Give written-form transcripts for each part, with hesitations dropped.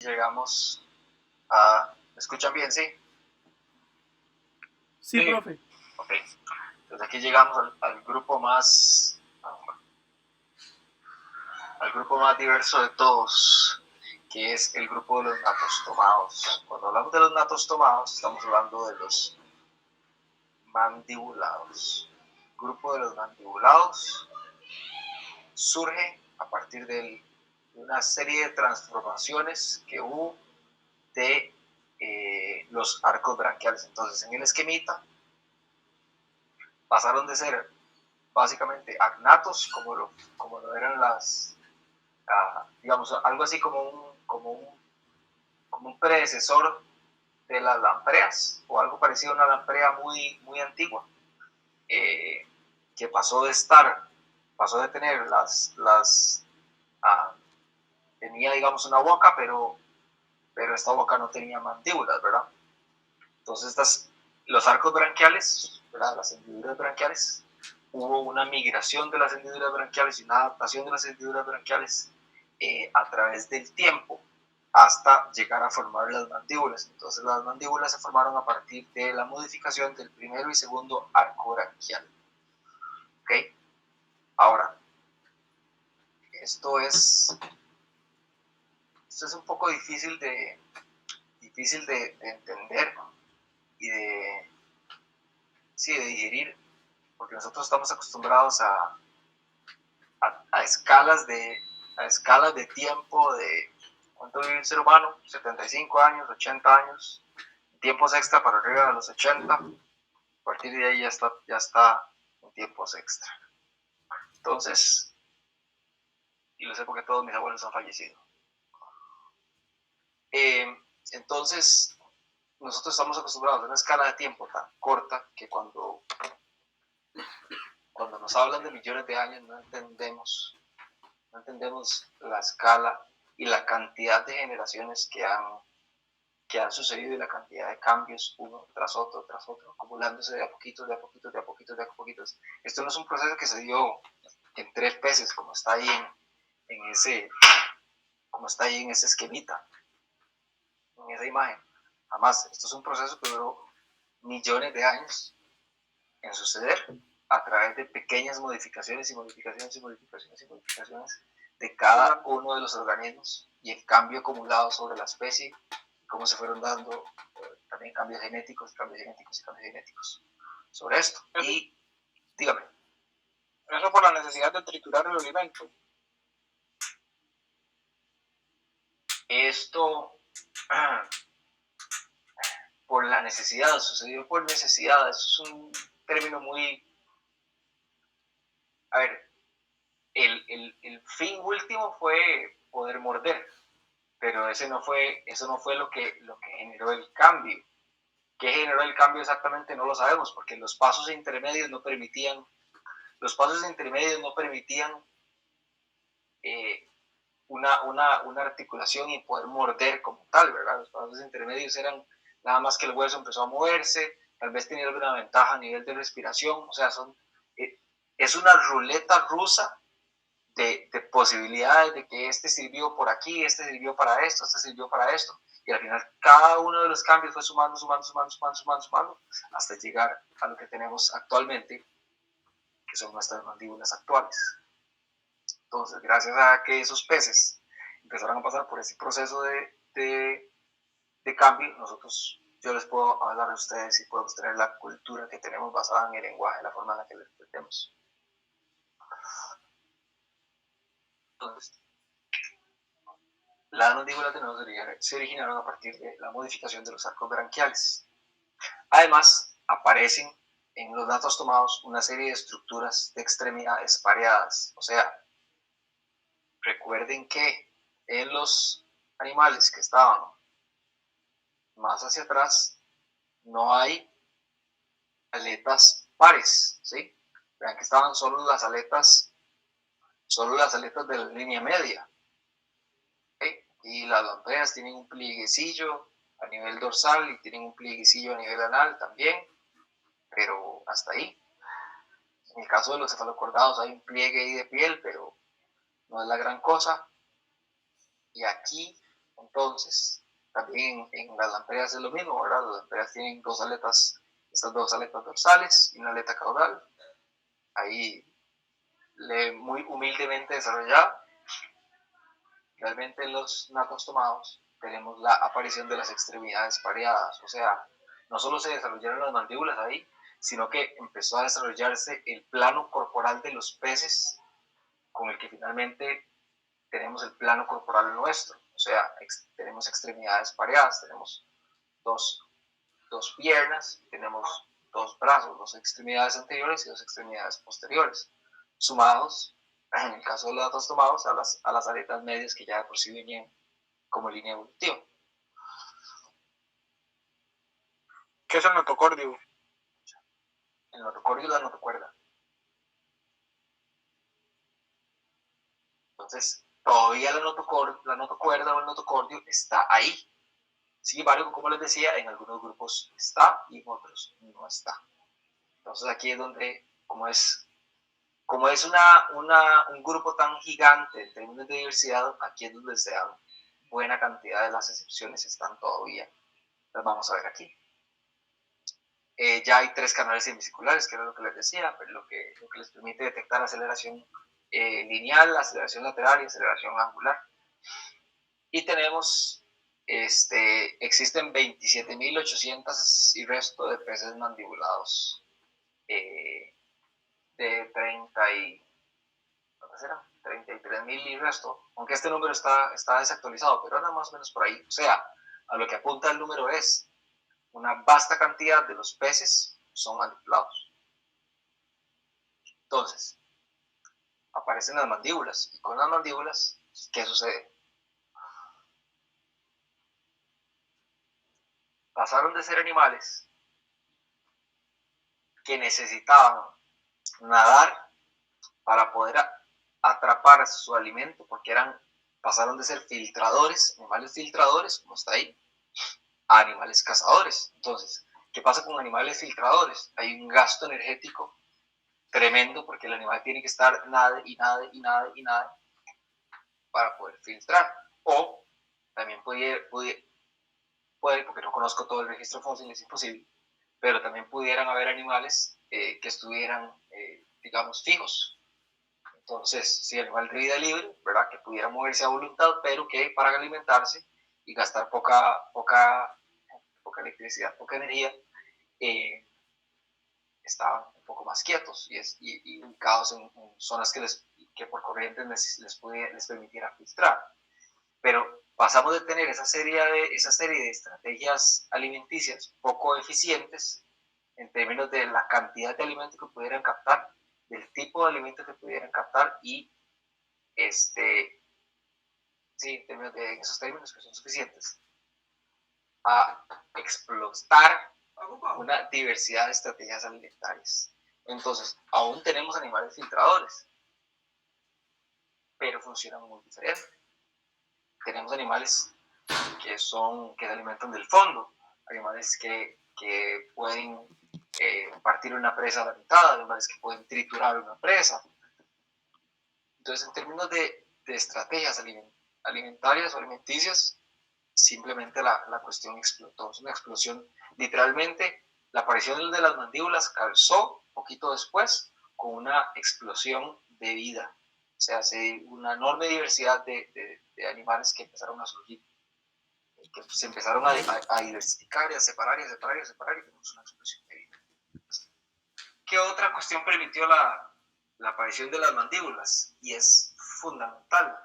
llegamos a... ¿Me escuchan bien? Sí. Sí, profe. Ok. Entonces aquí llegamos al grupo más diverso de todos, que es el grupo de los natos tomados. Cuando hablamos de los natos tomados, estamos hablando de los mandibulados. El grupo de los mandibulados surge a partir de una serie de transformaciones que hubo de los arcos branquiales. Entonces, en el esquemita pasaron de ser básicamente agnatos, como lo eran digamos, algo así como un predecesor de las lampreas, o algo parecido a una lamprea muy, muy antigua, que pasó de tener tenía, digamos, una boca, pero esta boca no tenía mandíbulas, ¿verdad? Entonces, los arcos branquiales, ¿verdad? Las hendiduras branquiales, hubo una migración de las hendiduras branquiales y una adaptación de las hendiduras branquiales a través del tiempo hasta llegar a formar las mandíbulas. Entonces, las mandíbulas se formaron a partir de la modificación del primero y segundo arco branquial. ¿Ok? Ahora, esto es un poco difícil de entender y de digerir, porque nosotros estamos acostumbrados a escalas de tiempo de cuánto vive el ser humano, 75 años, 80 años, tiempos extra para arriba de los 80, a partir de ahí ya está en tiempos extra. Entonces, y lo sé porque todos mis abuelos han fallecido. Entonces, nosotros estamos acostumbrados a una escala de tiempo tan corta que cuando nos hablan de millones de años no entendemos la escala y la cantidad de generaciones que han sucedido y la cantidad de cambios uno tras otro, acumulándose de a poquitos. Esto no es un proceso que se dio en 3 meses, como está ahí en ese esquemita, en esa imagen. Jamás, esto es un proceso que duró millones de años en suceder a través de pequeñas modificaciones de cada uno de los organismos y el cambio acumulado sobre la especie, cómo se fueron dando también cambios genéticos sobre esto. Y dígame. Eso por la necesidad de triturar el alimento. Esto por la necesidad, sucedió por necesidad. Eso es un término muy... A ver, el fin último fue poder morder, pero eso no fue lo que generó el cambio. ¿Qué generó el cambio exactamente? No lo sabemos, porque los pasos intermedios no permitían una articulación y poder morder como tal, ¿verdad? Los pasos intermedios eran nada más que el hueso empezó a moverse, tal vez tenía alguna ventaja a nivel de respiración, o sea, es una ruleta rusa de posibilidades de que este sirvió por aquí, este sirvió para esto, este sirvió para esto, y al final cada uno de los cambios fue sumando, hasta llegar a lo que tenemos actualmente, que son nuestras mandíbulas actuales. Entonces, gracias a que esos peces empezaron a pasar por ese proceso de cambio, yo les puedo hablar a ustedes y podemos tener la cultura que tenemos basada en el lenguaje, la forma en la que lo entendemos. Entonces, las mandíbulas de nuevo se originaron a partir de la modificación de los arcos branquiales. Además, aparecen en los datos tomados una serie de estructuras de extremidades pareadas. O sea, recuerden que en los animales que estaban más hacia atrás no hay aletas pares, ¿sí? Vean que estaban solo las aletas de la línea media. ¿Sí? Y las lampreas tienen un plieguecillo a nivel dorsal y tienen un plieguecillo a nivel anal también, pero hasta ahí. En el caso de los cefalocordados hay un pliegue ahí de piel, pero no es la gran cosa. Y aquí Entonces, también en las lampreas es lo mismo, ¿verdad? Las lampreas tienen dos aletas, estas dos aletas dorsales y una aleta caudal, ahí muy humildemente desarrollada. Realmente en los natostomados tenemos la aparición de las extremidades pareadas, o sea, no solo se desarrollaron las mandíbulas ahí, sino que empezó a desarrollarse el plano corporal de los peces, con el que finalmente tenemos el plano corporal nuestro, o sea, tenemos extremidades pareadas, tenemos dos piernas, tenemos dos brazos, dos extremidades anteriores y dos extremidades posteriores, sumados, en el caso de los datos tomados, a las aletas medias que ya de por sí venían como línea evolutiva. ¿Qué es el notocordio? El notocordio es la notocuerda. Entonces, todavía la notocuerda o el notocordio está ahí. Sin embargo, como les decía, en algunos grupos está y en otros no está. Entonces aquí es donde, como es un grupo tan gigante en términos de diversidad, aquí es donde se dan buena cantidad de las excepciones, están todavía. Las vamos a ver aquí. Ya hay 3 canales semicirculares, que era lo que les decía, lo que les permite detectar aceleración lineal, aceleración lateral y aceleración angular. Y tenemos, existen 27.800 y resto de peces mandibulados de 33.000 y resto, aunque este número está desactualizado, pero anda más o menos por ahí. O sea, a lo que apunta el número es una vasta cantidad de los peces son mandibulados. Entonces, aparecen las mandíbulas, y con las mandíbulas, ¿qué sucede? Pasaron de ser animales que necesitaban nadar para poder atrapar su alimento, porque pasaron de ser filtradores, animales filtradores, como está ahí, a animales cazadores. Entonces, ¿qué pasa con animales filtradores? Hay un gasto energético tremendo porque el animal tiene que estar nade y nade y nade y nade para poder filtrar. O también puede, porque no conozco todo el registro fósil, es imposible, pero también pudieran haber animales que estuvieran, digamos, fijos. Entonces, si el animal de vida libre, ¿verdad? Que pudiera moverse a voluntad, pero que para alimentarse y gastar poca electricidad, poca energía, estaban un poco más quietos y ubicados en zonas que por corriente les permitiera filtrar. Pero pasamos de tener esa serie de estrategias alimenticias poco eficientes en términos de la cantidad de alimentos que pudieran captar, del tipo de alimentos que pudieran captar y sí, en esos términos que son suficientes, a explotar una diversidad de estrategias alimentarias. Entonces, aún tenemos animales filtradores, pero funcionan muy diferente. Tenemos animales que se alimentan del fondo, animales que pueden partir una presa a la mitad, animales que pueden triturar una presa. Entonces, en términos de estrategias alimentarias o alimenticias, simplemente la cuestión explotó. Es una explosión. Literalmente, la aparición de las mandíbulas calzó poquito después con una explosión de vida. O sea, una enorme diversidad de animales que empezaron a surgir, que se empezaron a diversificar y a separar y a separar y a separar, y tenemos una explosión de vida. ¿Qué otra cuestión permitió la aparición de las mandíbulas? Y es fundamental: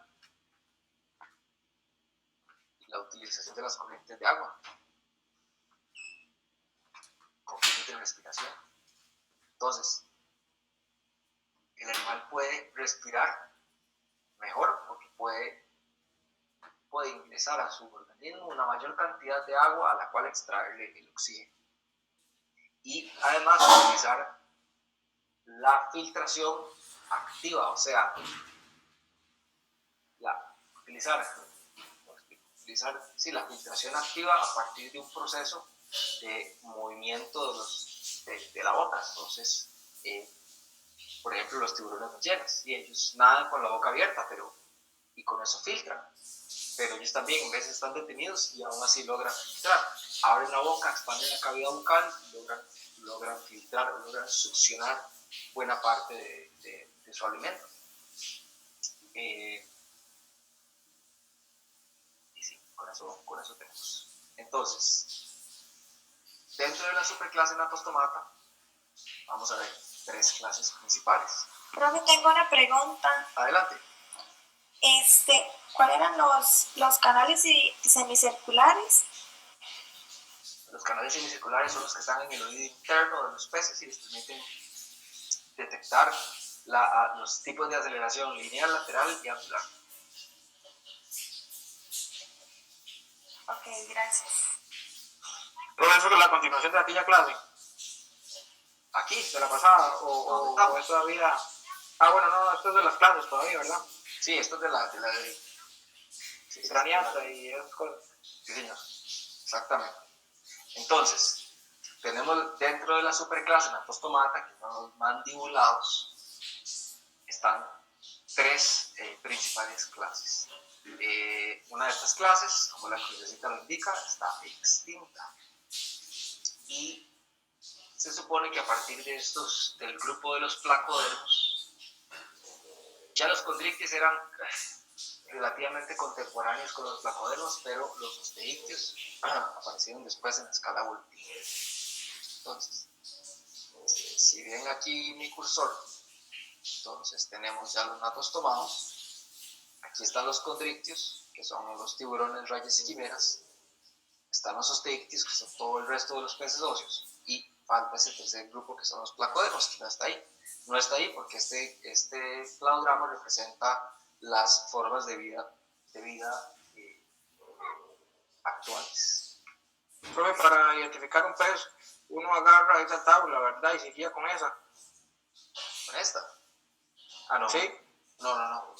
la utilización de las corrientes de agua con fines de respiración. Entonces, el animal puede respirar mejor porque puede ingresar a su organismo una mayor cantidad de agua a la cual extraerle el oxígeno. Y además utilizar la filtración activa, o sea, utilizar la filtración activa a partir de un proceso de movimiento de la boca. Entonces, por ejemplo, los tiburones ballenas, y ellos nadan con la boca abierta, y con eso filtran. pero ellos también, en veces están detenidos y aún así logran filtrar. Abren la boca, expanden la cavidad bucal, logran filtrar, logran succionar buena parte de su alimento. Y sí, con eso tenemos. Entonces, dentro de la superclase Natostomata, vamos a ver 3 clases principales. Profe, tengo una pregunta. Adelante. ¿Cuáles eran los canales semicirculares? Los canales semicirculares son los que están en el oído interno de los peces y les permiten detectar los tipos de aceleración lineal, lateral y angular. Ok, gracias. Todo eso es la continuación de aquella clase. Aquí, De la pasada, o es todavía. Bueno, no, esto es de las clases todavía, ¿verdad? sí, esto es de la sí, Craniata y esas cosas. Sí, señor. Exactamente. Entonces, tenemos dentro de la superclase Natostomata, que son los mandibulados, están 3 principales clases. Una de estas clases, como la crucecita lo indica, está extinta. Y se supone que a partir de del grupo de los placodermos, ya los condrictis eran relativamente contemporáneos con los placodermos, pero los osteictios aparecieron después en la escala evolutiva. Entonces, si ven aquí mi cursor, entonces tenemos ya los natostomados, aquí están los condrictios, que son los tiburones, rayas y quimeras, están los osteictios, que son todo el resto de los peces óseos, y falta ese tercer grupo que son los placodermos, que no está ahí. No está ahí porque este cladograma representa las formas de vida actuales. Profe, para identificar un pez, uno agarra esa tabla, ¿verdad? Y se guía con esa. ¿Con esta? Ah, no. ¿Sí? No.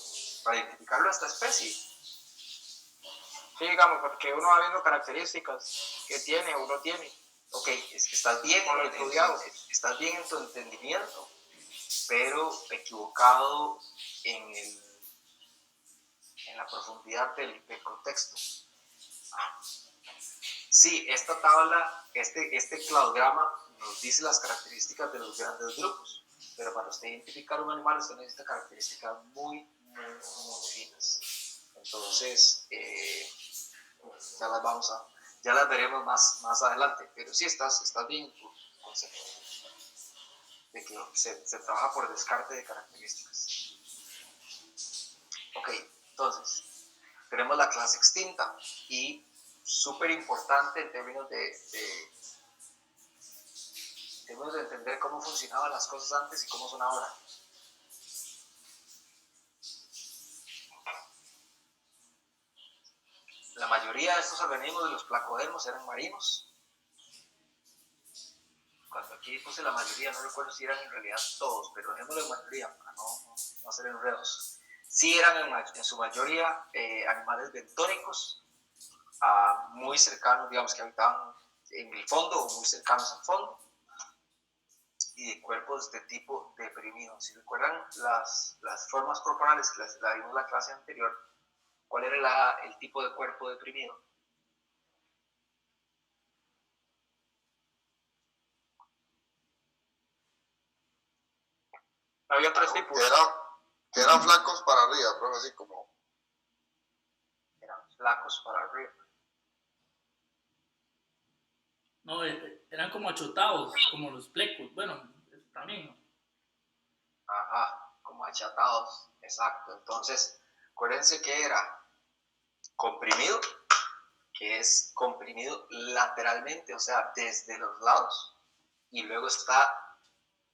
Para identificarlo a esta especie. Sí, digamos, porque uno va viendo características que tiene o no tiene. Ok, es que estás bien en tu entendimiento, pero equivocado en la profundidad del contexto. Sí, esta tabla, este cladograma nos dice las características de los grandes grupos, pero para usted identificar un animal usted necesita características muy finas. Entonces, ya las veremos más adelante, pero sí estás bien en tu concepto de que se trabaja por descarte de características. Ok, entonces, tenemos la clase extinta y súper importante en términos de entender cómo funcionaban las cosas antes y cómo son ahora. La mayoría de estos organismos de los placodermos eran marinos. Cuando aquí puse la mayoría, no recuerdo si eran en realidad todos, pero dejémoslo en mayoría para no hacer enredos. Sí eran en su mayoría animales bentónicos, muy cercanos, digamos que habitaban en el fondo o muy cercanos al fondo, y de cuerpos de tipo deprimido. Si recuerdan las formas corporales que la vimos en la clase anterior, ¿cuál era el tipo de cuerpo deprimido? Había 3 tipos. Que eran flacos para arriba, profe, así como. Eran flacos para arriba. No, eran como achatados, como los plecos. Bueno, eso también, ¿no? Ajá, como achatados, exacto. Entonces, acuérdense que era comprimido, que es comprimido lateralmente, o sea, desde los lados, y luego está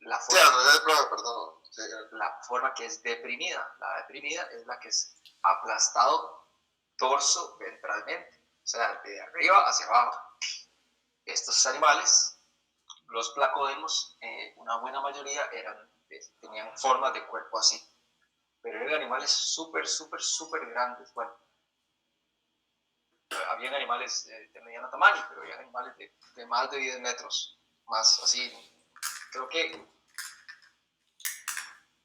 la forma, Sí, al revés, profe, perdón. Sí. La forma que es deprimida. La deprimida es la que es aplastado dorso ventralmente, o sea, de arriba hacia abajo. Estos animales, los placodermos, una buena mayoría tenían formas de cuerpo así, pero eran animales súper grandes. Bueno, habían animales de mediano tamaño, pero había animales de más de 10 metros, más así. Creo que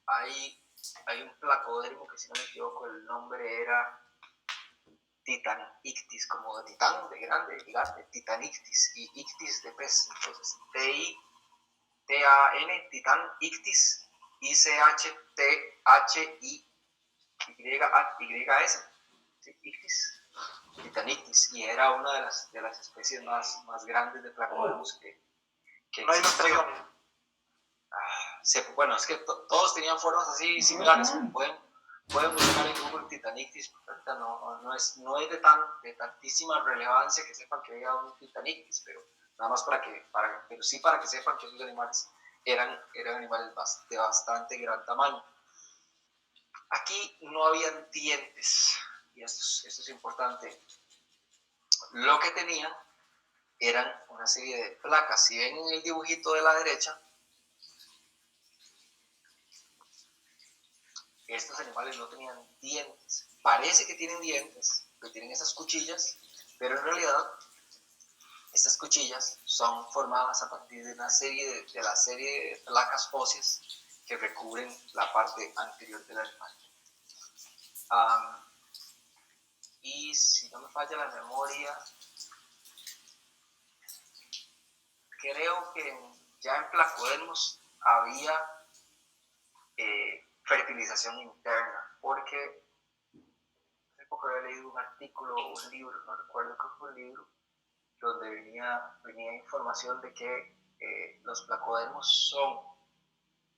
hay un placodermo que, si no me equivoco, el nombre era Titan ictis, como de titán, de grande, de gigante, Titan ictis, y ictis de pez. Entonces, T-A-N, Titan ictis, I-C-H-T-H-I-Y-S, ¿sí? Ictis, Titan ictis, y era una de las especies más grandes de placodermos que No hay existían. ilustración. Bueno, es que todos tenían formas así similares. Pueden buscar en Google Titanictis, porque ahorita no es de tantísima relevancia que sepan que había un Titanictis, pero nada más para que sepan que esos animales eran animales de bastante gran tamaño. Aquí no habían dientes, y esto es importante. Lo que tenían eran una serie de placas. Si ven en el dibujito de la derecha, estos animales no tenían dientes. Parece que tienen dientes, que tienen esas cuchillas, pero en realidad estas cuchillas son formadas a partir de la serie de placas óseas que recubren la parte anterior del animal. Y si no me falla la memoria, creo que ya en placodermos había fertilización interna, porque hace poco había leído un artículo o un libro, no recuerdo qué fue un libro, donde venía información de que los placodermos son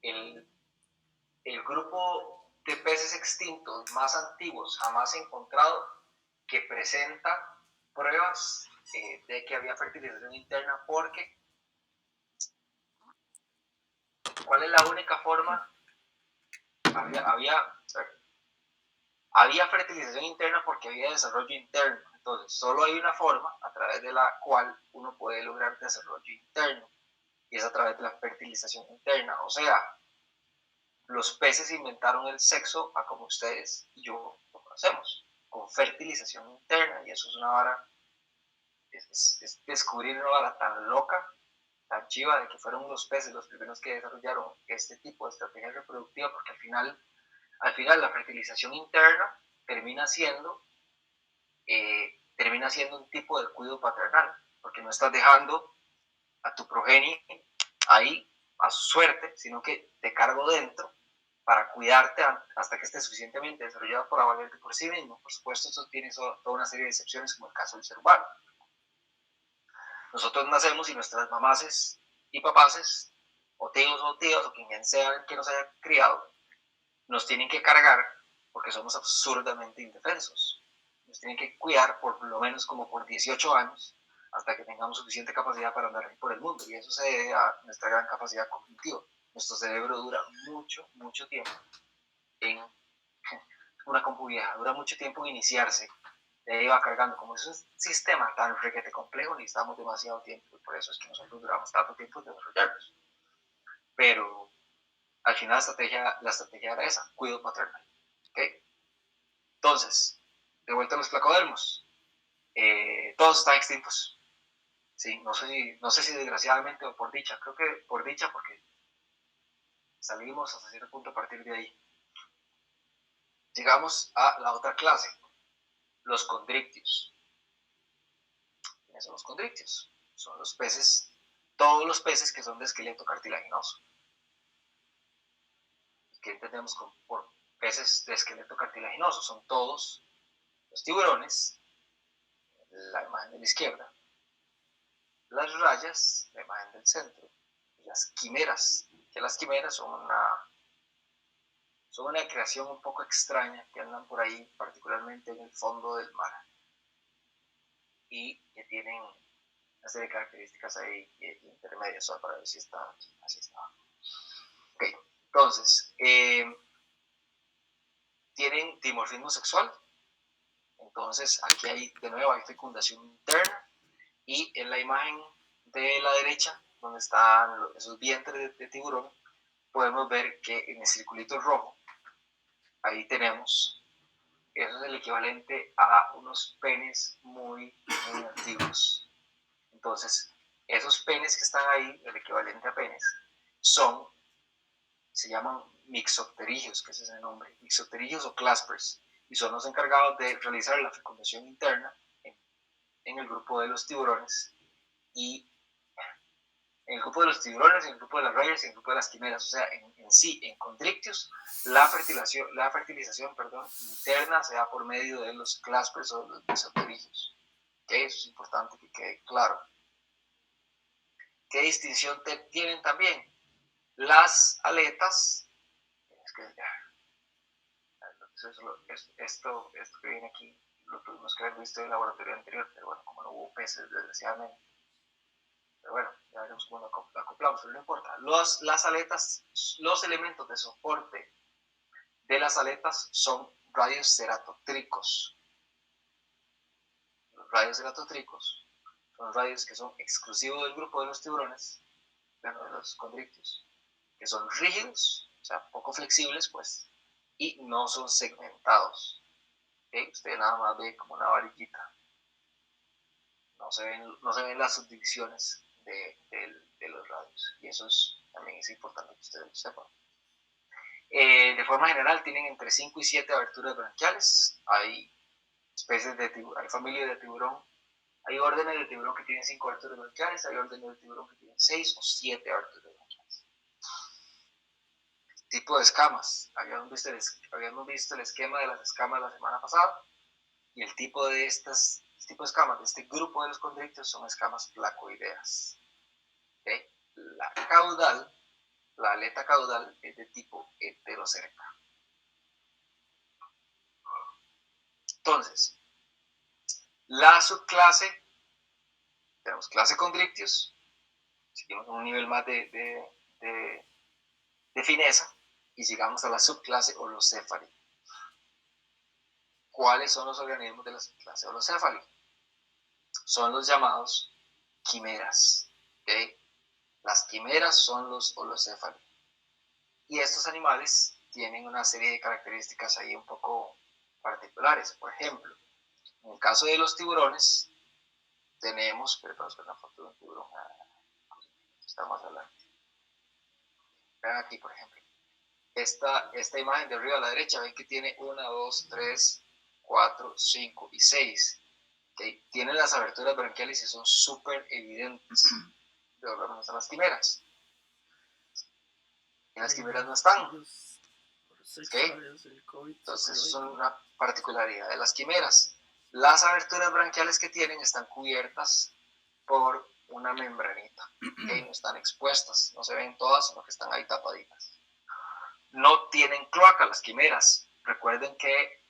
el grupo de peces extintos más antiguos jamás encontrado que presenta pruebas de que había fertilización interna, porque ¿cuál es la única forma? Había fertilización interna porque había desarrollo interno. Entonces, solo hay una forma a través de la cual uno puede lograr desarrollo interno, y es a través de la fertilización interna. O sea, los peces inventaron el sexo a como ustedes y yo lo conocemos, con fertilización interna, y eso es una vara, es descubrir una vara tan loca, tan chiva, de que fueron los peces los primeros que desarrollaron este tipo de estrategia reproductiva, porque al final la fertilización interna termina siendo un tipo de cuidado paternal, porque no estás dejando a tu progenie ahí a su suerte, sino que te cargo dentro para cuidarte hasta que esté suficientemente desarrollado para valerte por sí mismo. Por supuesto, esto tiene toda una serie de excepciones, como el caso del ser humano. Nosotros nacemos y nuestras mamases y papaces, o tíos o tías, o quien sea que nos haya criado, nos tienen que cargar porque somos absurdamente indefensos. Nos tienen que cuidar por lo menos como por 18 años hasta que tengamos suficiente capacidad para andar por el mundo, y eso se debe a nuestra gran capacidad cognitiva. Nuestro cerebro dura mucho tiempo en una compu vieja, dura mucho tiempo en iniciarse, y ahí va cargando. Como es un sistema tan requete complejo, necesitamos demasiado tiempo, y por eso es que nosotros duramos tanto tiempo en desarrollarnos. Pero al final la estrategia era esa, cuidado paternal. ¿Okay? Entonces, de vuelta a los placodermos, todos están extintos. Sí, no sé si desgraciadamente o por dicha, creo que por dicha, porque salimos hasta cierto punto a partir de ahí. Llegamos a la otra clase, los condrictios. ¿Quiénes son los condrictios? Son los peces, todos los peces que son de esqueleto cartilaginoso. ¿Qué entendemos por peces de esqueleto cartilaginoso? Son todos los tiburones, la imagen de la izquierda, las rayas, la imagen del centro, y las quimeras, que las quimeras son una creación un poco extraña que andan por ahí, particularmente en el fondo del mar, y que tienen una serie de características ahí intermedias, solo para ver si está así. Ok, entonces, tienen dimorfismo sexual. Entonces, aquí hay fecundación interna, y en la imagen de la derecha, donde están esos vientres de tiburón, podemos ver que en el circulito rojo, ahí tenemos, eso es el equivalente a unos penes muy antiguos. Entonces, esos penes que están ahí, el equivalente a penes, se llaman mixopterigios, que ese es el nombre, mixopterigios o claspers, y son los encargados de realizar la fecundación interna en el grupo de los tiburones y en el grupo de los tiburones, en el grupo de las rayas y en el grupo de las quimeras. O sea, en sí, en Condrictius, la fertilización interna se da por medio de los claspers o de los mesoterillos. ¿Okay? Eso es importante que quede claro. ¿Qué distinción tienen también? Las aletas, es que esto que viene aquí lo tuvimos que haber visto en el laboratorio anterior, pero bueno, como no hubo peces, desgraciadamente. Pero bueno, ya veremos cómo lo acoplamos, pero no importa. Las aletas, los elementos de soporte de las aletas son radios ceratotricos. Los radios ceratotricos son radios que son exclusivos del grupo de los tiburones, de los condrictios, que son rígidos, o sea, poco flexibles, pues, y no son segmentados. ¿Okay? Usted nada más ve como una varillita. No se ven las subdivisiones de los radios, y eso también es importante que ustedes lo sepan. De forma general tienen entre 5 y 7 aberturas branquiales. Hay especies de tiburón, hay familias de tiburón, hay órdenes de tiburón que tienen 5 aberturas branquiales, hay órdenes de tiburón que tienen 6 o 7 aberturas branquiales. Tipo de escamas, habíamos visto el esquema de las escamas la semana pasada, y el tipo de escamas de este grupo de los condrictios son escamas placoideas. ¿Okay? La aleta caudal es de tipo heterocerca. Entonces, la subclase, tenemos clase Condrictius, seguimos un nivel más de fineza, y llegamos a la subclase Holocéphali. ¿Cuáles son los organismos de la subclase Holocéphali? Son los llamados quimeras. ¿Okay? Las quimeras son los holocéphali. Y estos animales tienen una serie de características ahí un poco particulares. Por ejemplo, en el caso de los tiburones, tenemos, pero vamos a ver una foto de un tiburón, está más adelante. Vean aquí, por ejemplo, esta imagen de arriba a la derecha, ven que tiene 1, 2, 3, 4, 5 y 6. ¿Okay? Tienen las aberturas branquiales y son súper evidentes. Pero no están las quimeras. Y las quimeras no están. ¿Okay? Entonces, eso es una particularidad de las quimeras. Las aberturas branquiales que tienen están cubiertas por una membranita. ¿Okay? No están expuestas, no se ven todas, sino que están ahí tapaditas. No tienen cloaca las quimeras. Recuerden que,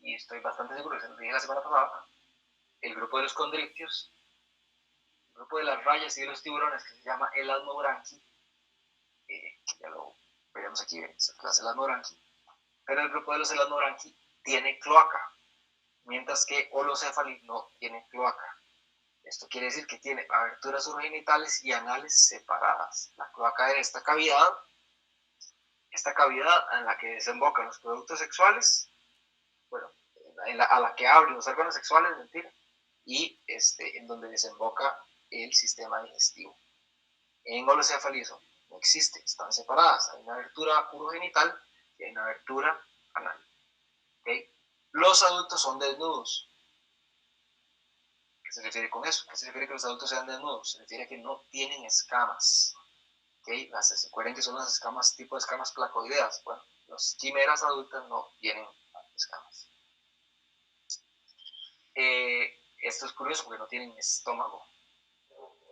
y estoy bastante seguro que se lo dije la semana pasada, el grupo de los condrictios, el grupo de las rayas y de los tiburones, que se llama elasmobranqui, que ya lo veremos aquí, las elasmobranqui, pero el grupo de los elasmobranqui tiene cloaca, mientras que Holocéphali no tiene cloaca. Esto quiere decir que tiene aberturas urogenitales y anales separadas. La cloaca es esta cavidad en la que desembocan los productos sexuales, bueno, a la que abren los órganos sexuales, mentira, y en donde desemboca el sistema digestivo. En Holocéphali eso no existe, están separadas. Hay una abertura urogenital y hay una abertura anal. ¿Okay? Los adultos son desnudos. ¿Qué se refiere con eso? ¿Qué se refiere que los adultos sean desnudos? Se refiere a que no tienen escamas. ¿Okay? Se acuerdan que son las escamas, tipo de escamas placoideas. Bueno, las quimeras adultas no tienen escamas. Esto es curioso porque no tienen estómago.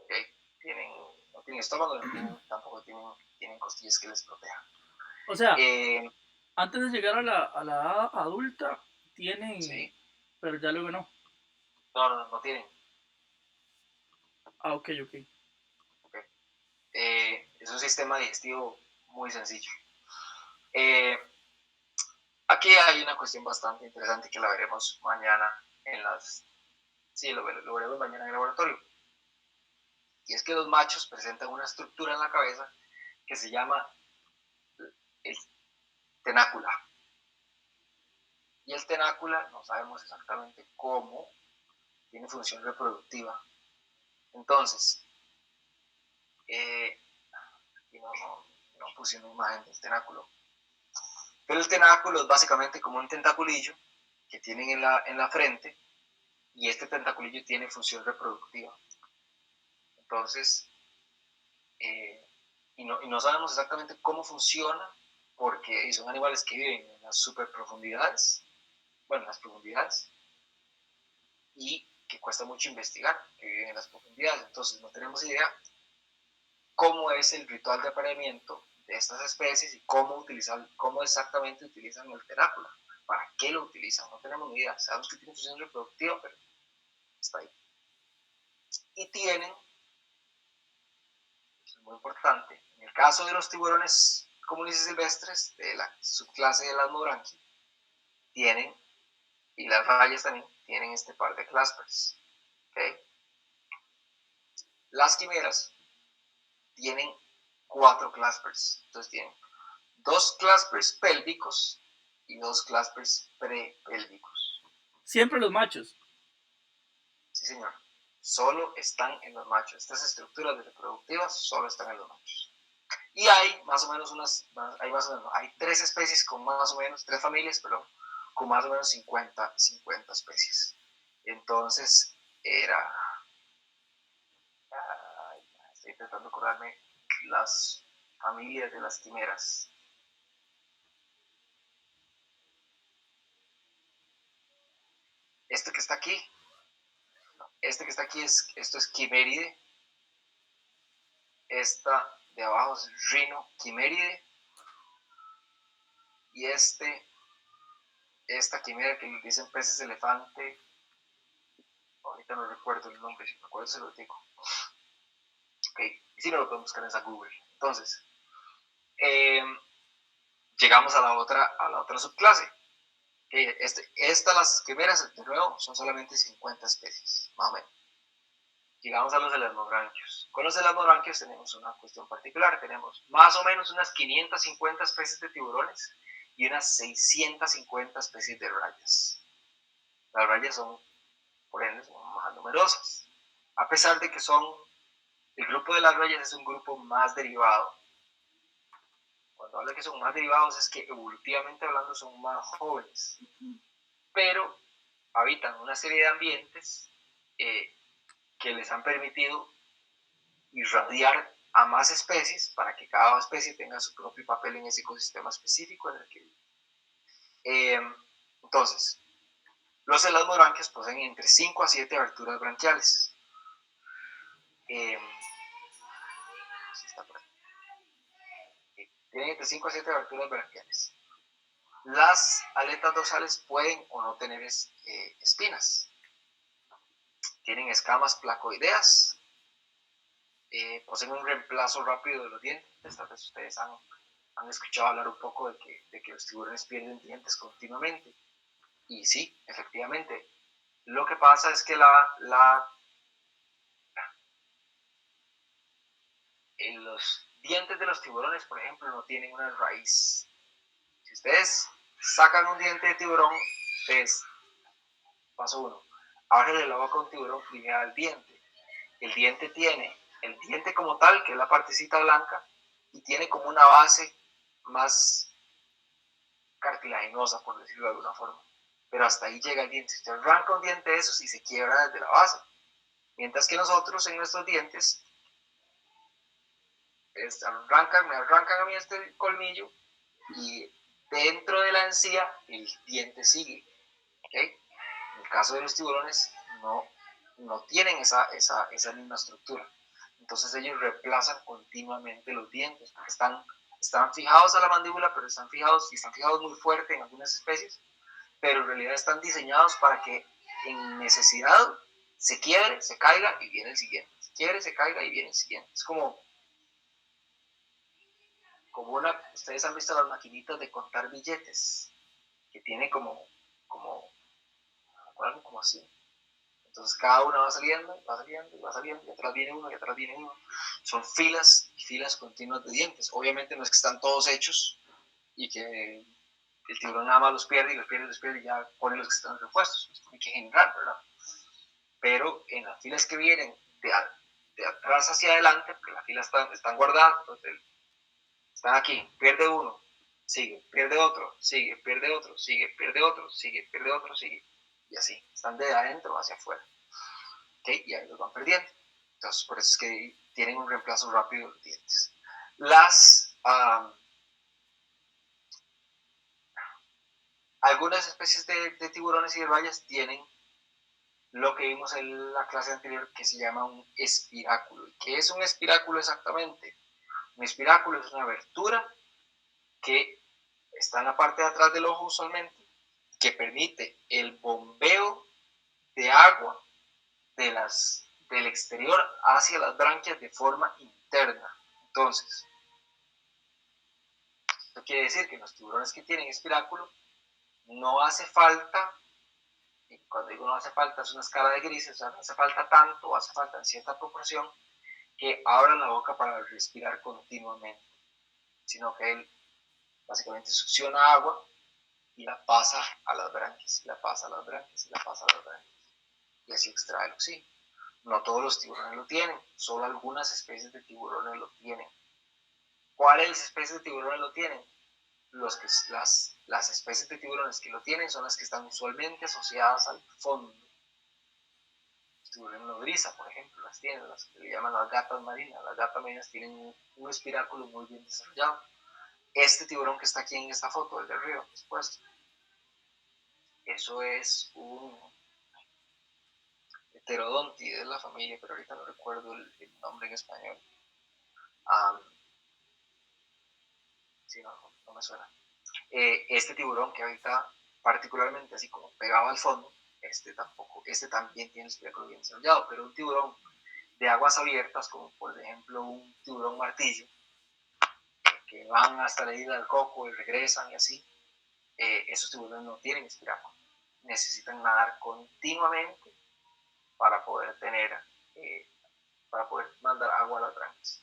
¿Okay? No tienen estómago, tampoco tienen costillas que les protejan. O sea, antes de llegar a la edad adulta, tienen, sí. Pero ya luego no. No tienen. Ah, ok. Es un sistema digestivo muy sencillo. Aquí hay una cuestión bastante interesante que la veremos mañana lo veremos mañana en el laboratorio. Y es que los machos presentan una estructura en la cabeza que se llama el tenácula. Y el tenácula no sabemos exactamente cómo tiene función reproductiva. Entonces, aquí no puse una imagen del tenáculo. Pero el tenáculo es básicamente como un tentaculillo que tienen en la frente, y este tentaculillo tiene función reproductiva. Entonces, y no sabemos exactamente cómo funciona, porque son animales que viven en las superprofundidades, bueno, en las profundidades, y que cuesta mucho investigar, que viven en las profundidades. Entonces no tenemos idea cómo es el ritual de apareamiento de estas especies y cómo exactamente utilizan el tenáculo. ¿Para qué lo utilizan? No tenemos ni idea. Sabemos que tiene función reproductiva, pero está ahí. Y tienen, eso es muy importante, en el caso de los tiburones comunes y silvestres, de la subclase de las Lasmobranchi, tienen, y las rayas también, tienen este par de claspers. ¿Okay? Las quimeras tienen 4 claspers. Entonces tienen 2 claspers pélvicos y 2 claspers prepélvicos. Siempre los machos. Sí, señor. Solo están en los machos. Estas estructuras reproductivas solo están en los machos. Y hay más o menos hay 3 especies con más o menos, 3 familias, perdón, con más o menos 50 especies. Entonces, estoy intentando acordarme las familias de las quimeras. Este que está aquí esto es Quiméride. Esta de abajo es Rhino Quiméride. Y esta quimera que le dicen peces elefante, ahorita no recuerdo el nombre, si me acuerdo se lo digo. Ok, y si no lo podemos buscar en esa Google. Entonces, llegamos a la otra subclase. Okay, las quimeras, de nuevo, son solamente 50 especies, más o menos. Llegamos a los elasmobranquios. Con los elasmobranquios tenemos una cuestión particular. Tenemos más o menos unas 550 especies de tiburones y unas 650 especies de rayas. Las rayas son, por ende, son más numerosas. A pesar de que el grupo de las rayas es un grupo más derivado. Cuando hablo de que son más derivados es que evolutivamente hablando son más jóvenes. Pero habitan una serie de ambientes que les han permitido irradiar a más especies para que cada especie tenga su propio papel en ese ecosistema específico en el que vive. Entonces, los elasmobranquios poseen entre 5 a 7 aberturas branquiales. Tienen entre 5 a 7 aberturas branquiales. Las aletas dorsales pueden o no tener espinas. Tienen escamas placoideas. Poseen un reemplazo rápido de los dientes. Tal vez ustedes han escuchado hablar un poco de que los tiburones pierden dientes continuamente. Y sí, efectivamente. Lo que pasa es que los dientes de los tiburones, por ejemplo, no tienen una raíz. Si ustedes sacan un diente de tiburón, ustedes, paso 1, ábrenle la boca a un tiburón y vean el diente. El diente tiene el diente como tal, que es la partecita blanca, y tiene como una base más cartilaginosa, por decirlo de alguna forma. Pero hasta ahí llega el diente. Usted arranca un diente de esos y se quiebra desde la base. Mientras que nosotros en nuestros dientes me arrancan a mí este colmillo y dentro de la encía el diente sigue. ¿Okay? En el caso de los tiburones no tienen esa misma estructura. Entonces ellos reemplazan continuamente los dientes. Están fijados a la mandíbula, pero están fijados muy fuerte en algunas especies, pero en realidad están diseñados para que en necesidad se quiebre, se caiga y viene el siguiente. Se quiebre, se caiga y viene el siguiente. Es como ustedes han visto las maquinitas de contar billetes, que tiene como algo como así. Entonces cada una va saliendo, y atrás viene uno, y atrás viene uno. Son filas y filas continuas de dientes. Obviamente no es que están todos hechos y que el tiburón nada más los pierde y ya pone los que están repuestos. Esto hay que generar, ¿verdad? Pero en las filas que vienen de atrás hacia adelante, porque las filas están guardadas, entonces están aquí, pierde uno, sigue, pierde otro, sigue, pierde otro, sigue, pierde otro, sigue, pierde otro, sigue. Y así, están de adentro hacia afuera. ¿Okay? Y ahí los van perdiendo. Entonces, por eso es que tienen un reemplazo rápido de los dientes. Algunas especies de tiburones y de rayas tienen lo que vimos en la clase anterior que se llama un espiráculo. ¿Qué es un espiráculo exactamente? Un espiráculo es una abertura que está en la parte de atrás del ojo usualmente, que permite el bombeo de agua del exterior hacia las branquias de forma interna. Entonces, esto quiere decir que los tiburones que tienen espiráculo no hace falta, y cuando digo no hace falta es una escala de grises, o sea, no hace falta tanto, o hace falta en cierta proporción, que abran la boca para respirar continuamente, sino que él básicamente succiona agua y la pasa a las branquias, y la pasa a las branquias, y la pasa a las branquias, y así extrae el oxígeno. No todos los tiburones lo tienen, solo algunas especies de tiburones lo tienen. ¿Cuáles especies de tiburones lo tienen? Las especies de tiburones que lo tienen son las que están usualmente asociadas al fondo. Los tiburones nodriza, por ejemplo, las tienen, las que le llaman las gatas marinas. Las gatas marinas tienen un espiráculo muy bien desarrollado. Este tiburón que está aquí en esta foto, el de arriba, por supuesto, eso es un Pterodontid de la familia, pero ahorita no recuerdo el nombre en español. Sí, no me suena. Este tiburón que ahorita particularmente así como pegado al fondo, este también tiene el espiráculo bien desarrollado, pero un tiburón de aguas abiertas, como por ejemplo un tiburón martillo, que van hasta la isla del Coco y regresan y así, esos tiburones no tienen espiráculo. Necesitan nadar continuamente para poder para poder mandar agua a las branquias.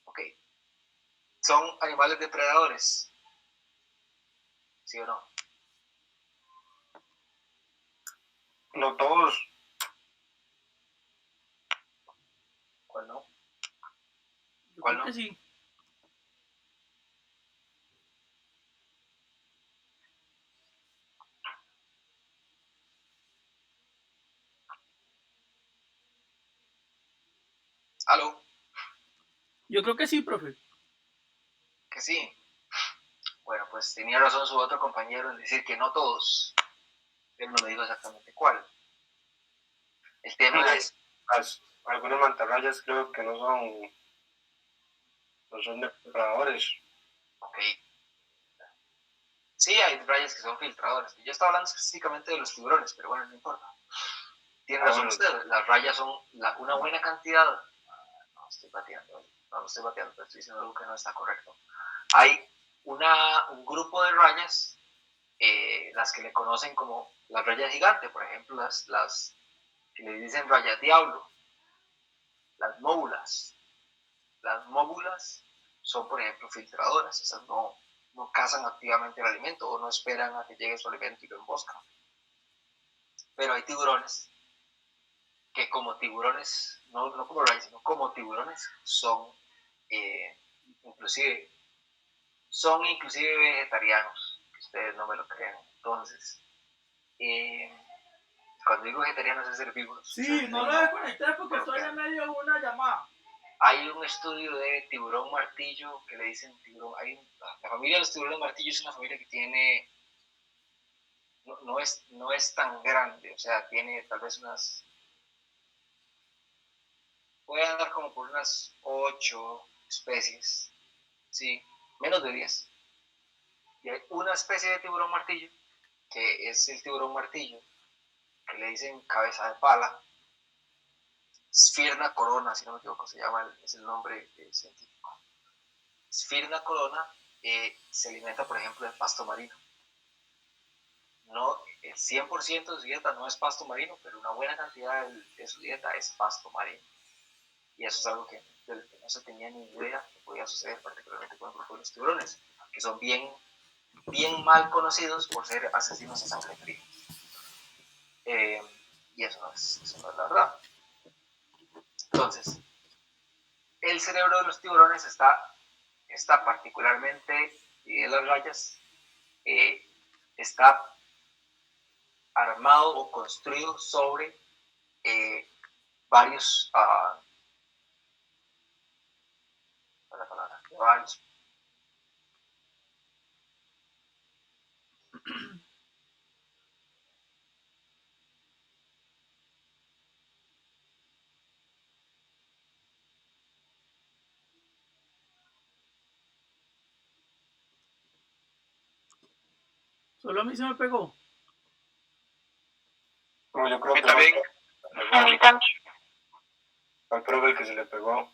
Ok. ¿Son animales depredadores? ¿Sí o no? No todos. ¿Cuál no? Yo ¿Cuál creo que no? sí. ¿Aló? Yo creo que sí, profe. Que sí. Bueno, pues tenía razón su otro compañero en decir que no todos. Él no me dijo exactamente cuál. El tema es... Algunas mantarrayas creo que no son depredadores. Ok. Sí, hay rayas que son filtradores. Yo estaba hablando específicamente de los tiburones, pero bueno, no importa. Tiene razón usted. Las rayas son una buena cantidad. No estoy bateando, no estoy bateando, pero estoy diciendo algo que no está correcto. Hay un grupo de rayas, las que le conocen como las rayas gigantes, por ejemplo, las que le dicen rayas diablo, las móbulas. Las móbulas son, por ejemplo, filtradoras, esas no cazan activamente el alimento o no esperan a que llegue su alimento y lo emboscan. Pero hay tiburones que como tiburones, no como rayas, sino como tiburones, inclusive vegetarianos, que ustedes no me lo crean. Entonces, cuando digo vegetarianos es herbívoros. Sí, no lo voy a conectar porque estoy en medio de una llamada. Hay un estudio de tiburón martillo que le dicen tiburón. La familia de los tiburones martillo es una familia que tiene, no es tan grande, o sea, tiene tal vez puede andar como por unas 8 especies, sí, menos de 10. Y hay una especie de tiburón martillo, que es el tiburón martillo, que le dicen cabeza de pala, Sphyrna corona, si no me equivoco, es el nombre científico. Sphyrna corona se alimenta, por ejemplo, de pasto marino. No, el 100% de su dieta no es pasto marino, pero una buena cantidad de su dieta es pasto marino. Y eso es algo que no se tenía ni idea que podía suceder, particularmente con el grupo de los tiburones, que son bien mal conocidos por ser asesinos a sangre fría. Y eso no es la verdad. Entonces, el cerebro de los tiburones está está particularmente de las rayas, está armado o construido sobre varios, varios. Solo a mí se me pegó. No, yo creo A mí que también. A mí también. al profe el que se le pegó.